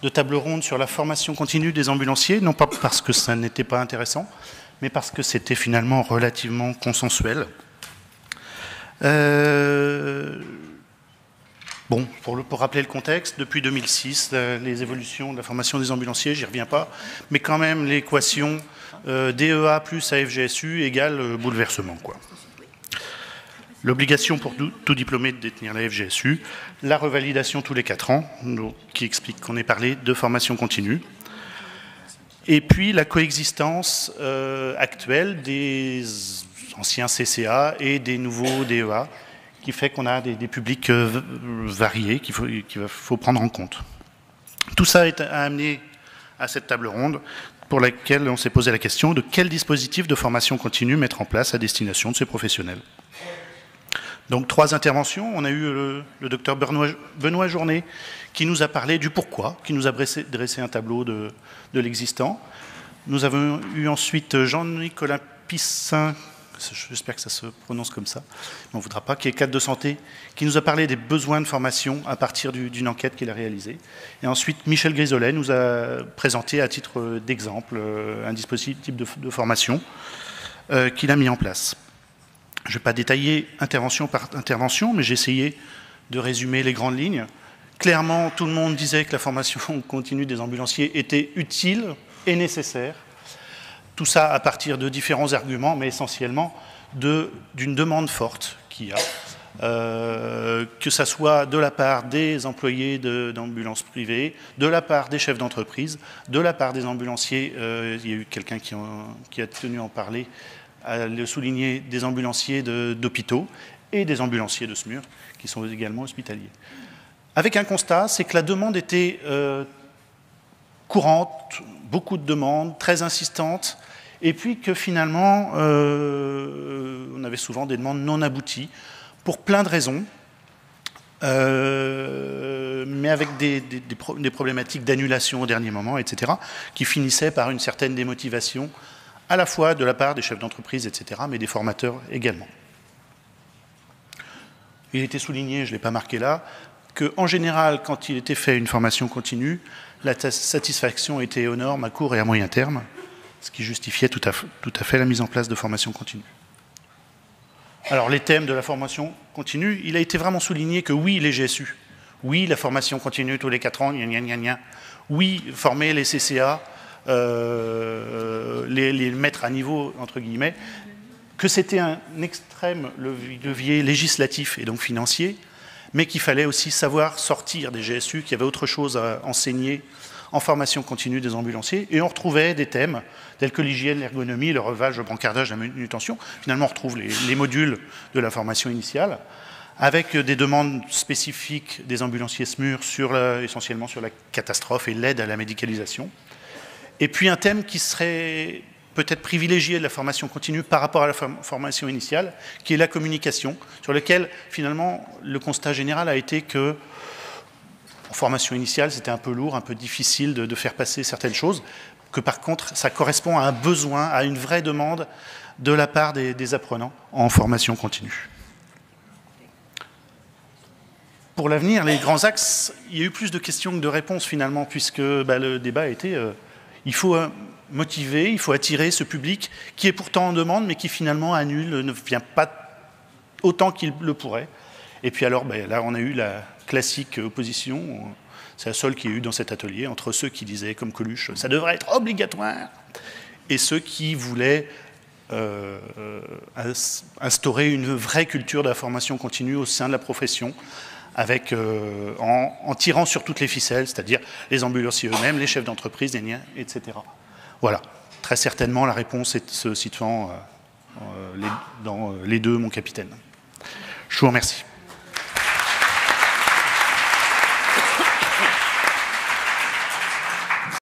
de table ronde sur la formation continue des ambulanciers, non pas parce que ça n'était pas intéressant, mais parce que c'était finalement relativement consensuel. Bon, pour rappeler le contexte, depuis 2006, les évolutions de la formation des ambulanciers, j'y reviens pas, mais quand même l'équation DEA plus AFGSU égale bouleversement, quoi. L'obligation pour tout diplômé de détenir la FGSU, la revalidation tous les 4 ans, donc, qui explique qu'on ait parlé de formation continue, et puis la coexistence actuelle des anciens CCA et des nouveaux DEA, qui fait qu'on a des publics variés qu'il faut prendre en compte. Tout ça a amené à cette table ronde pour laquelle on s'est posé la question de quel dispositif de formation continue mettre en place à destination de ces professionnels. Donc 3 interventions. On a eu le docteur Benoît Journet qui nous a parlé du pourquoi, qui nous a dressé un tableau de l'existant. Nous avons eu ensuite Jean-Nicolas Pissin, j'espère que ça se prononce comme ça, mais on ne voudra pas, qui est cadre de santé, qui nous a parlé des besoins de formation à partir d'une enquête qu'il a réalisée. Et ensuite, Michel Grisolet nous a présenté à titre d'exemple un dispositif de formation qu'il a mis en place. Je ne vais pas détailler intervention par intervention, mais j'ai essayé de résumer les grandes lignes. Clairement, tout le monde disait que la formation continue des ambulanciers était utile et nécessaire. Tout ça à partir de différents arguments, mais essentiellement d'une demande forte qu'il y a, que ça soit de la part des employés d'ambulances privées, de la part des chefs d'entreprise, de la part des ambulanciers. Il y a eu quelqu'un qui a tenu à en parler, à le souligner, des ambulanciers d'hôpitaux et des ambulanciers de SMUR, qui sont également hospitaliers. Avec un constat, c'est que la demande était courante, beaucoup de demandes, très insistantes, et puis que finalement, on avait souvent des demandes non abouties, pour plein de raisons, mais avec des problématiques d'annulation au dernier moment, etc., qui finissaient par une certaine démotivation, à la fois de la part des chefs d'entreprise, etc., mais des formateurs également. Il était souligné, je ne l'ai pas marqué là, qu'en général, quand il était fait une formation continue, la satisfaction était aux normes à court et à moyen terme, ce qui justifiait tout à fait la mise en place de formation continue. Alors, les thèmes de la formation continue, il a été vraiment souligné que oui, les GSU, oui, la formation continue tous les 4 ans, gna gna gna gna, oui, former les CCA, les mettre à niveau, entre guillemets, que c'était un extrême levier législatif et donc financier, mais qu'il fallait aussi savoir sortir des GSU, qu'il y avait autre chose à enseigner en formation continue des ambulanciers, et on retrouvait des thèmes tels que l'hygiène, l'ergonomie, le relevage, le brancardage, la manutention. Finalement, on retrouve les modules de la formation initiale, avec des demandes spécifiques des ambulanciers SMUR essentiellement sur la catastrophe et l'aide à la médicalisation. Et puis un thème qui serait peut-être privilégié de la formation continue par rapport à la formation initiale, qui est la communication, sur lequel, finalement, le constat général a été que, en formation initiale, c'était un peu lourd, un peu difficile de faire passer certaines choses, que par contre, ça correspond à un besoin, à une vraie demande de la part des apprenants en formation continue. Pour l'avenir, les grands axes, il y a eu plus de questions que de réponses, finalement, puisque le débat a été... il faut motiver, il faut attirer ce public qui est pourtant en demande, mais qui finalement annule, ne vient pas autant qu'il le pourrait. Et puis alors, là, on a eu la classique opposition, c'est la seule qu'il y a eu dans cet atelier, entre ceux qui disaient, comme Coluche, ça devrait être obligatoire, et ceux qui voulaient instaurer une vraie culture de la formation continue au sein de la profession, avec, en tirant sur toutes les ficelles, c'est-à-dire les ambulanciers eux-mêmes, les chefs d'entreprise, les liens, etc. Voilà. Très certainement, la réponse est se situant dans les deux, mon capitaine. Je vous remercie.